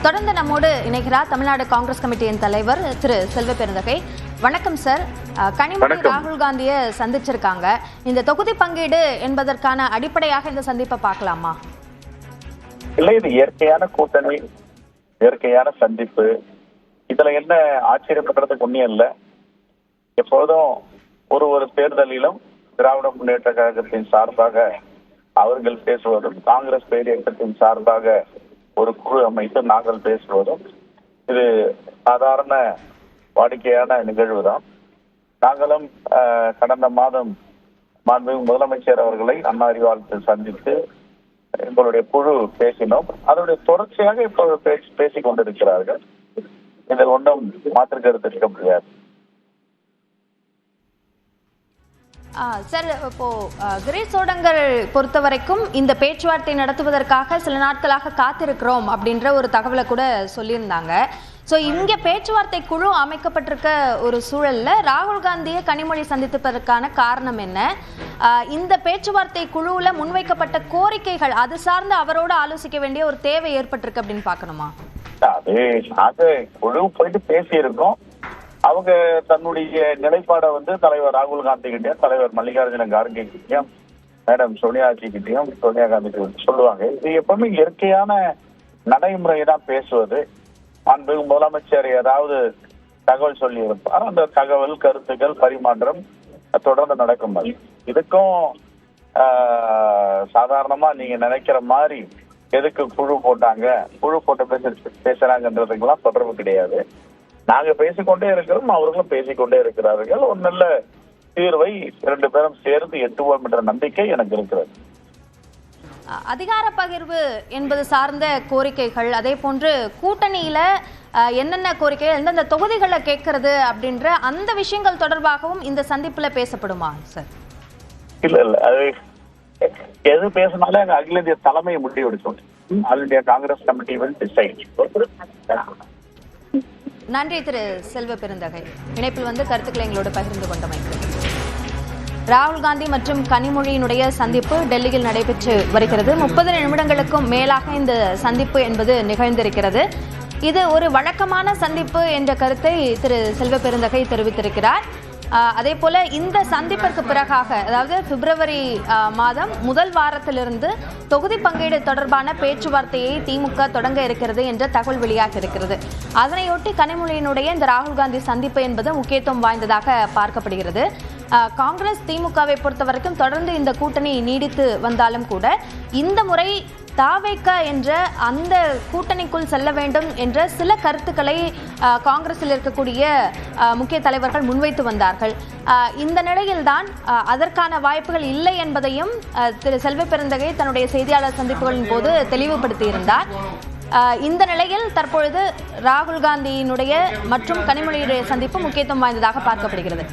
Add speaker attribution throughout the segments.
Speaker 1: தொடர்ந்து நம்மோடு இணைகிறார் தமிழ்நாடு காங்கிரஸ் கமிட்டியின் தலைவர் திரு செல்வ பெருந்தகை. வணக்கம் சார். கனிமொழி ராகுல் காந்தியை சந்திச்சிருக்காங்க. இந்த தொகுதி பங்கீடு என்பதற்கான அடிப்படையாக இந்த சந்திப்பை பார்க்கலாமா?
Speaker 2: இல்லை, இது இயற்கையான கூட்டணி, இயற்கையான சந்திப்பு. இதுல என்ன ஆச்சரியப்படுறதுக்கு ஒன்றும் இல்லை. எப்போதும் ஒரு தேர்தலிலும் திராவிட முன்னேற்ற கழகத்தின் சார்பாக அவர்கள் பேசுவதும், காங்கிரஸ் பேரியக்கத்தின் சார்பாக ஒரு குழு அமைத்து நாங்கள் பேசுவதும் இது சாதாரண வாடிக்கையான நிகழ்வு தான். நாங்களும் கடந்த மாதம் மாண்புமிகு முதலமைச்சர் அவர்களை அண்ணா அறிவாலயத்தில் சந்தித்து எங்களுடைய குழு பேசினோம். அதனுடைய தொடர்ச்சியாக இப்போது பேசிக் கொண்டிருக்கிறார்கள். இதில் ஒன்றும் மாற்று கருத்து இருக்க முடியாது.
Speaker 1: சார், இப்போ கிரீஷ் சோடங்கர் பொறுத்த வரைக்கும் இந்த பேச்சுவார்த்தை நடத்துவதற்காக சில நாட்களாக காத்திருக்கிறோம் அப்படின்ற ஒரு தகவலை கூட சொல்லியிருந்தாங்க. ஸோ இங்கே பேச்சுவார்த்தை குழு அமைக்கப்பட்டிருக்க ஒரு சூழல்ல ராகுல் காந்தியை கனிமொழி சந்திப்பதற்கான காரணம் என்ன? இந்த பேச்சுவார்த்தை குழுவில் முன்வைக்கப்பட்ட கோரிக்கைகள் அது சார்ந்து அவரோடு ஆலோசிக்க வேண்டிய ஒரு தேவை ஏற்பட்டிருக்கு அப்படின்னு பார்க்கணுமா?
Speaker 2: அது குழு போயிட்டு பேசியிருக்கோம். அவங்க தன்னுடைய நிலைப்பாடை தலைவர் ராகுல் காந்தி கிட்டையும் தலைவர் மல்லிகார்ஜுன கார்கே கிட்டையும் மேடம் சோனியாஜி கிட்டையும் சோனியா காந்தி சொல்லுவாங்க. இது எப்பவுமே இயற்கையான நடைமுறையை தான் பேசுவது. அன்பு முதலமைச்சர் ஏதாவது தகவல் சொல்லி இருப்பார், அந்த தகவல் கருத்துக்கள் பரிமாற்றம் தொடர்ந்து நடக்கும். இதுக்கும் சாதாரணமா நீங்க நினைக்கிற மாதிரி எதுக்கு குழு போட்டாங்க, குழு போட்டு பேசுறாங்கன்றதுக்கெல்லாம் தொடர்பு கிடையாது. நாங்க பேசிக்கொண்டே இருக்கிறோம், அவர்களும் பேசிக்கொண்டே இருக்கிறார்கள். ஒரு நல்ல தீர்வை இரண்டு பேரும் சேர்ந்து எட்டுவோம் என்ற நம்பிக்கை எனக்கு இருக்கிறது.
Speaker 1: அதிகார பகிர்வு என்பது சார்ந்த கோரிக்கைகள், அதே போன்று கூட்டணியில என்னென்ன கோரிக்கைகள் எந்தெந்த தொகுதிகளை கேட்கறது அப்படின்ற அந்த விஷயங்கள் தொடர்பாகவும் இந்த சந்திப்புல பேசப்படுமா சார்?
Speaker 2: இல்ல, அது எது பேசினாலும் எங்க அகில இந்திய தலைமையை முடிவு எடுக்கும். All India Congress committee will decide.
Speaker 1: நன்றி திரு செல்வ பெருந்தகை. இணைப்பில் கருத்துக்களை எங்களோடு பகிர்ந்து கொண்டமைக்கு. ராகுல் காந்தி மற்றும் கனிமொழியினுடைய சந்திப்பு டெல்லியில் நடைபெற்று வருகிறது. 30 நிமிடங்களுக்கும் மேலாக இந்த சந்திப்பு என்பது நிகழ்ந்திருக்கிறது. இது ஒரு வழக்கமான சந்திப்பு என்ற கருத்தை திரு செல்வ பெருந்தகை தெரிவித்திருக்கிறார். அதே போல இந்த சந்திப்பிற்கு பிறகாக, அதாவது பிப்ரவரி மாதம் முதல் வாரத்திலிருந்து தொகுதி பங்கீடு தொடர்பான பேச்சுவார்த்தையை திமுக தொடங்க இருக்கிறது என்ற தகவல் வெளியாக இருக்கிறது. அதனையொட்டி கனிமொழியினுடைய இந்த ராகுல் காந்தி சந்திப்பு என்பது முக்கியத்துவம் வாய்ந்ததாக பார்க்கப்படுகிறது. காங்கிரஸ் திமுகவை பொறுத்தவரைக்கும் தொடர்ந்து இந்த கூட்டணி நீடித்து வந்தாலும் கூட இந்த முறை தாவேக என்ற அந்த கூட்டணிக்குள் செல்ல வேண்டும் என்ற சில கருத்துக்களை காங்கிரஸில் இருக்கக்கூடிய முக்கிய தலைவர்கள் முன்வைத்து வந்தார்கள். இந்த நிலையில்தான் அதற்கான வாய்ப்புகள் இல்லை என்பதையும் திரு செல்வ பெருந்தகை தன்னுடைய செய்தியாளர் சந்திப்புகளின் போது தெளிவுபடுத்தியிருந்தார். இந்த நிலையில் தற்பொழுது ராகுல் காந்தியினுடைய மற்றும் கனிமொழியுடைய சந்திப்பு முக்கியத்துவம் வாய்ந்ததாக பார்க்கப்படுகிறது.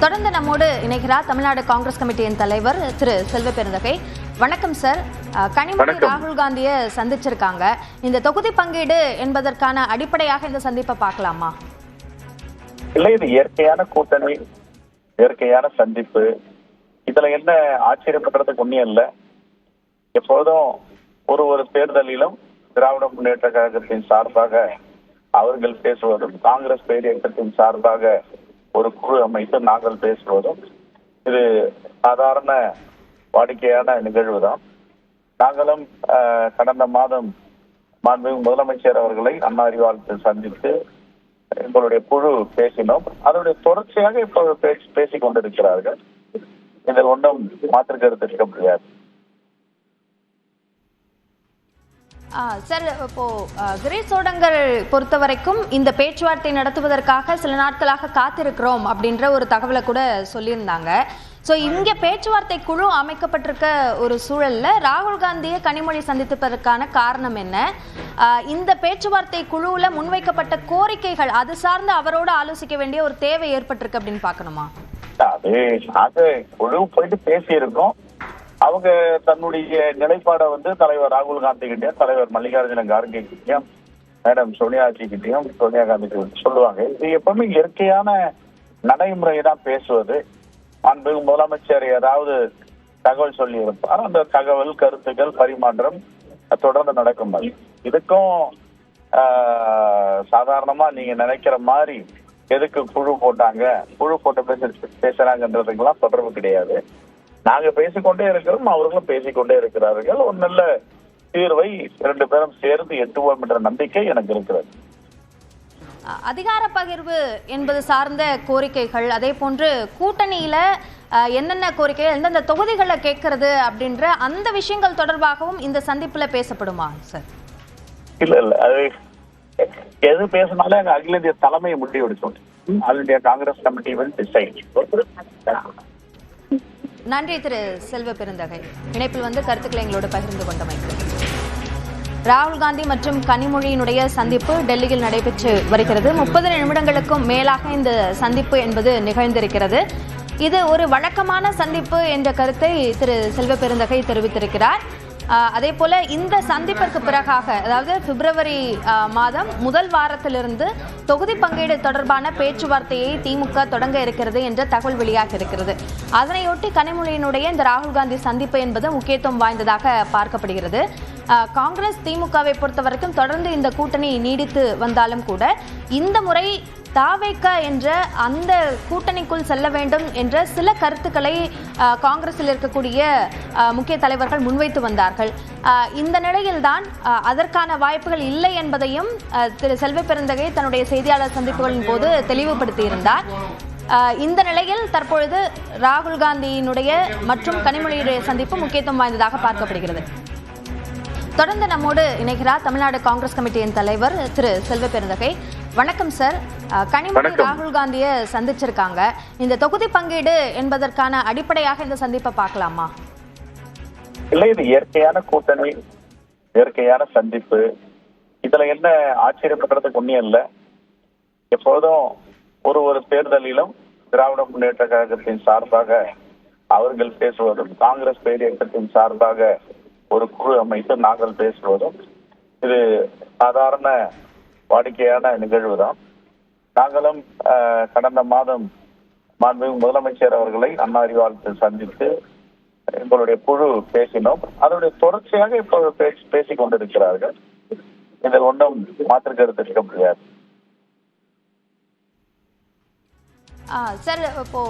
Speaker 1: தொடர்ந்து நம்மோடு இணைகிறார் தமிழ்நாடு காங்கிரஸ் கமிட்டியின் தலைவர் திரு செல்வ பெருந்தகை. வணக்கம் சார். கனிமொழி ராகுல் காந்தியை சந்திச்சிருக்காங்க. இந்த தொகுதி பங்கீடு என்பதற்கான அடிப்படையாக இந்த சந்திப்பை பார்க்கலாமா?
Speaker 2: இல்லை, இது இயற்கையான கூட்டணி, இயற்கையான சந்திப்பு. இதுல என்ன ஆச்சரியப்படுறதுக்கு ஒன்றும் இல்லை. எப்போதும் ஒரு தேர்தலிலும் திராவிட முன்னேற்ற கழகத்தின் சார்பாக அவர்கள் பேசுவதும், காங்கிரஸ் பேரியக்கத்தின் சார்பாக ஒரு குழு அமைத்து நாங்கள் பேசுவதும் இது சாதாரண வாடிக்கையான நிகழ்வு தான். நாங்களும் கடந்த மாதம் மாண்புமிகு முதலமைச்சர் அவர்களை அண்ணா அறிவாலயத்தில் சந்தித்து எங்களுடைய குழு பேசினோம். அதனுடைய தொடர்ச்சியாக இப்போது பேசிக் கொண்டிருக்கிறார்கள். இதில் ஒன்றும் மாற்று கருத்து இருக்க முடியாது.
Speaker 1: சார், இப்போ கிரீஷ் சோடங்கர் பொறுத்த வரைக்கும் இந்த பேச்சுவார்த்தை நடத்துவதற்காக சில நாட்களாக காத்திருக்கிறோம் அப்படின்ற ஒரு தகவலை கூட சொல்லியிருந்தாங்க. ஸோ இங்கே பேச்சுவார்த்தை குழு அமைக்கப்பட்டிருக்க ஒரு சூழல்ல ராகுல் காந்தியை கனிமொழி சந்திப்பதற்கான காரணம் என்ன? இந்த பேச்சுவார்த்தை குழுவில் முன்வைக்கப்பட்ட கோரிக்கைகள் அது சார்ந்து அவரோடு ஆலோசிக்க வேண்டிய ஒரு தேவை ஏற்பட்டிருக்கு அப்படின்னு பார்க்கணுமா?
Speaker 2: அது குழு போயிட்டு பேசியிருக்கோம். அவங்க தன்னுடைய நிலைப்பாடை தலைவர் ராகுல் காந்தி கிட்டையும் தலைவர் மல்லிகார்ஜுன கார்கே கிட்டையும் மேடம் சோனியாஜி கிட்டையும் சோனியா காந்தி சொல்லுவாங்க. இது எப்பவுமே இயற்கையான நடைமுறையை தான் பேசுவது. அன்பு முதலமைச்சர் ஏதாவது தகவல் சொல்லி இருப்பார், அந்த தகவல் கருத்துக்கள் பரிமாற்றம் தொடர்ந்து நடக்கும். இதுக்கும் சாதாரணமா நீங்க நினைக்கிற மாதிரி எதுக்கு குழு போட்டாங்க, குழு போட்ட பேசுறாங்கன்றதுக்கெல்லாம் தொடர்பு கிடையாது. நாங்க பேசிக்கொண்டே இருக்கிறோம், அவர்களும் பேசிக்கொண்டே இருக்கிறார்கள். ஒரு நல்ல தீர்வை 2 பேரும் சேர்ந்து எட்டுவோம் என்ற நம்பிக்கை எனக்கு இருக்கிறது.
Speaker 1: அதிகார பகிர்வு என்பது சார்ந்த கோரிக்கைகள், அதே போன்று கூட்டணியில என்னென்ன கோரிக்கைகள் எந்தெந்த தொகுதிகளை கேட்கறது அப்படின்ற அந்த விஷயங்கள் தொடர்பாகவும் இந்த சந்திப்புல பேசப்படுமா சார்?
Speaker 2: இல்ல அது எது பேசினாலும் எங்க அகில இந்திய தலைமையை முடிவு எடுக்கும். All India Congress committee will decide.
Speaker 1: நன்றி திரு செல்வ பெருந்தகை. இணைப்பில் வந்து கருத்துக்களை எங்களோடு பகிர்ந்து கொண்டமைக்கு. ராகுல் காந்தி மற்றும் கனிமொழியினுடைய சந்திப்பு டெல்லியில் நடைபெற்று வருகிறது. 30 நிமிடங்களுக்கும் மேலாக இந்த சந்திப்பு என்பது நிகழ்ந்திருக்கிறது. இது ஒரு வழக்கமான சந்திப்பு என்ற கருத்தை திரு செல்வ பெருந்தகை தெரிவித்திருக்கிறார். அதே போல இந்த சந்திப்பிற்கு பிறகாக, அதாவது பிப்ரவரி மாதம் முதல் வாரத்திலிருந்து தொகுதி பங்கீடு தொடர்பான பேச்சுவார்த்தையை திமுக தொடங்க இருக்கிறது என்ற தகவல் வெளியாக இருக்கிறது. அதனையொட்டி கனிமொழியினுடைய இந்த ராகுல் காந்தி சந்திப்பு என்பது முக்கியத்துவம் வாய்ந்ததாக பார்க்கப்படுகிறது. காங்கிரஸ் திமுகவை பொறுத்தவரைக்கும் தொடர்ந்து இந்த கூட்டணி நீடித்து வந்தாலும் கூட இந்த முறை தாவேக என்ற அந்த கூட்டணிக்குள் செல்ல வேண்டும் என்ற சில கருத்துக்களை காங்கிரஸில் இருக்கக்கூடிய முக்கிய தலைவர்கள் முன்வைத்து வந்தார்கள். இந்த நிலையில்தான் அதற்கான வாய்ப்புகள் இல்லை என்பதையும் திரு செல்வ பெருந்தகை தன்னுடைய செய்தியாளர் சந்திப்புகளின் போது தெளிவுபடுத்தியிருந்தார். இந்த நிலையில் தற்பொழுது ராகுல் காந்தியினுடைய மற்றும் கனிமொழியுடைய சந்திப்பு முக்கியத்துவம் வாய்ந்ததாக பார்க்கப்படுகிறது. தொடர்ந்து நம்மோடு இணைகிறார் தமிழ்நாடு காங்கிரஸ் கமிட்டியின் தலைவர் திரு செல்வ பெருந்தகை. வணக்கம் சார். கனிமொழி ராகுல் காந்தியை சந்திச்சிருக்காங்க. இந்த தொகுதி பங்கீடு என்பதற்கான அடிப்படையாக இந்த சந்திப்பை பார்க்கலாமா?
Speaker 2: இல்லை, இது இயற்கையான கூட்டணி, இயற்கையான சந்திப்பு. இதுல என்ன ஆச்சரியப்படுறதுக்கு ஒன்றும் இல்லை. எப்போதும் ஒரு தேர்தலிலும் திராவிட முன்னேற்ற கழகத்தின் சார்பாக அவர்கள் பேசுவதும், காங்கிரஸ் பேரியக்கத்தின் சார்பாக ஒரு குழு அமைத்து நாங்கள் பேசுவதும் இது சாதாரண வாடிக்கையான நிகழ்வு தான். நாங்களும் கடந்த மாதம் மாண்புமிகு முதலமைச்சர் அவர்களை அண்ணா அறிவாலயத்தில் சந்தித்து எங்களுடைய குழு பேசினோம். அதனுடைய தொடர்ச்சியாக இப்போது பேசிக் கொண்டிருக்கிறார்கள். இதில் ஒன்றும் மாற்று கருத்து இருக்க முடியாது.
Speaker 1: சார், இப்போ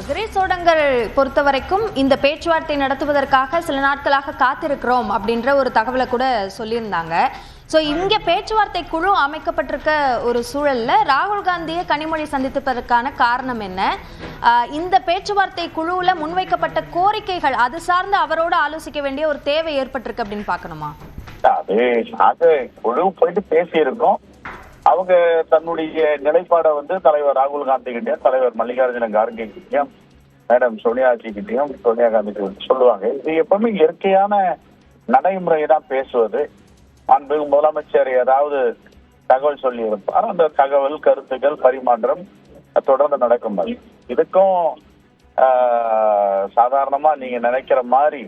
Speaker 1: கிரீஷ் சோடங்கர் பொறுத்த வரைக்கும் இந்த பேச்சுவார்த்தை நடத்துவதற்காக சில நாட்களாக காத்திருக்கிறோம் அப்படின்ற ஒரு தகவலை கூட சொல்லியிருந்தாங்க. ஸோ இங்கே பேச்சுவார்த்தை குழு அமைக்கப்பட்டிருக்க ஒரு சூழல்ல ராகுல் காந்தியை கனிமொழி சந்திப்பதற்கான காரணம் என்ன? இந்த பேச்சுவார்த்தை குழுவுல முன்வைக்கப்பட்ட கோரிக்கைகள் அது சார்ந்து அவரோடு ஆலோசிக்க வேண்டிய ஒரு தேவை ஏற்பட்டிருக்கு அப்படின்னு பார்க்கணுமா?
Speaker 2: அது குழு போயிட்டு பேசியிருக்கோம். அவங்க தன்னுடைய நிலைப்பாடை தலைவர் ராகுல் காந்தி கிட்டையும் தலைவர் மல்லிகார்ஜுன கார்கே கிட்டையும் மேடம் சோனியாஜி கிட்டையும் சோனியா காந்தி சொல்லுவாங்க. இது எப்பவுமே இயற்கையான நடைமுறையை தான் பேசுவது. மாண்புமிகு முதலமைச்சர் ஏதாவது தகவல் சொல்லி இருப்பார், அந்த தகவல் கருத்துக்கள் பரிமாற்றம் தொடர்ந்து நடக்கும். இதுக்கும் சாதாரணமா நீங்க நினைக்கிற மாதிரி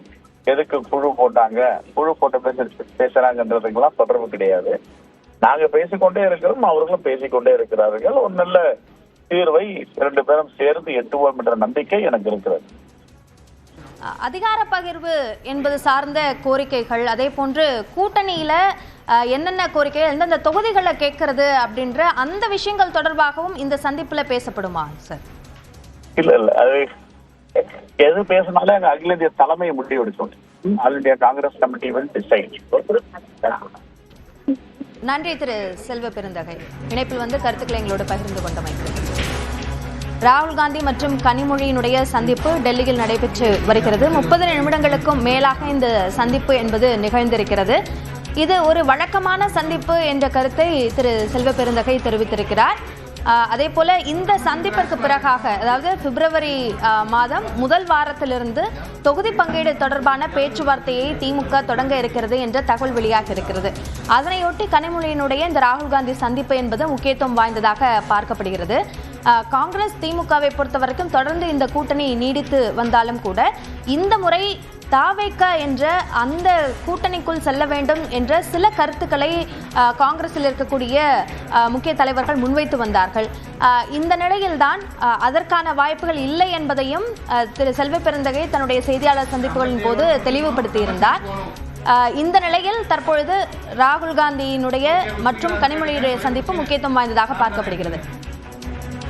Speaker 2: எதுக்கு குழு போட்டாங்க, குழு போட்ட பேசுறாங்கன்றதுக்கெல்லாம் தொடர்பு கிடையாது. நாங்க பேசிக்கொண்டே இருக்கிறோம், அவர்களும் பேசிக்கொண்டே இருக்கிறார்கள். ஒரு நல்ல தீர்வை 2 பேரும் சேர்ந்து எட்டுவோம் என்ற நம்பிக்கை எனக்கு இருக்கிறது.
Speaker 1: அதிகார பகிர்வு என்பது சார்ந்த கோரிக்கைகள், அதே போன்று கூட்டணியில என்னென்ன கோரிக்கைகள் எந்தெந்த தொகுதிகளை கேட்கறது அப்படின்ற அந்த விஷயங்கள் தொடர்பாகவும் இந்த சந்திப்புல பேசப்படுமா சார்?
Speaker 2: இல்ல அது எது பேசினாலும் எங்க அகில இந்திய தலைமையை முடிவு எடுக்கும். All India Congress committee will decide.
Speaker 1: நன்றி திரு செல்வ பெருந்தகை. இணைப்பில் வந்து கருத்துக்களை எங்களோடு பகிர்ந்து கொண்டமைக்கு. ராகுல் காந்தி மற்றும் கனிமொழியினுடைய சந்திப்பு டெல்லியில் நடைபெற்று வருகிறது. 30 நிமிடங்களுக்கும் மேலாக இந்த சந்திப்பு என்பது நிகழ்ந்திருக்கிறது. இது ஒரு வழக்கமான சந்திப்பு என்ற கருத்தை திரு செல்வ பெருந்தகை தெரிவித்திருக்கிறார். அதே போல இந்த சந்திப்பிற்கு பிறகாக, அதாவது பிப்ரவரி மாதம் முதல் வாரத்திலிருந்து தொகுதி பங்கீடு தொடர்பான பேச்சுவார்த்தையை திமுக தொடங்க இருக்கிறது என்ற தகவல் வெளியாக இருக்கிறது. அதனையொட்டி கனிமொழியினுடைய இந்த ராகுல் காந்தி சந்திப்பு என்பது முக்கியத்துவம் வாய்ந்ததாக பார்க்கப்படுகிறது. காங்கிரஸ் திமுகவை பொறுத்தவரைக்கும் தொடர்ந்து இந்த கூட்டணி நீடித்து வந்தாலும் கூட இந்த முறை தாவேக என்ற அந்த கூட்டணிக்குள் செல்ல வேண்டும் என்ற சில கருத்துக்களை காங்கிரஸில் இருக்கக்கூடிய முக்கிய தலைவர்கள் முன்வைத்து வந்தார்கள். இந்த நிலையில்தான் அதற்கான வாய்ப்புகள் இல்லை என்பதையும் திரு செல்வ பெருந்தகை தன்னுடைய செய்தியாளர் சந்திப்புகளின் போது தெளிவுபடுத்தியிருந்தார். இந்த நிலையில் தற்பொழுது ராகுல் காந்தியினுடைய மற்றும் கனிமொழியுடைய சந்திப்பு முக்கியத்துவம் வாய்ந்ததாக பார்க்கப்படுகிறது.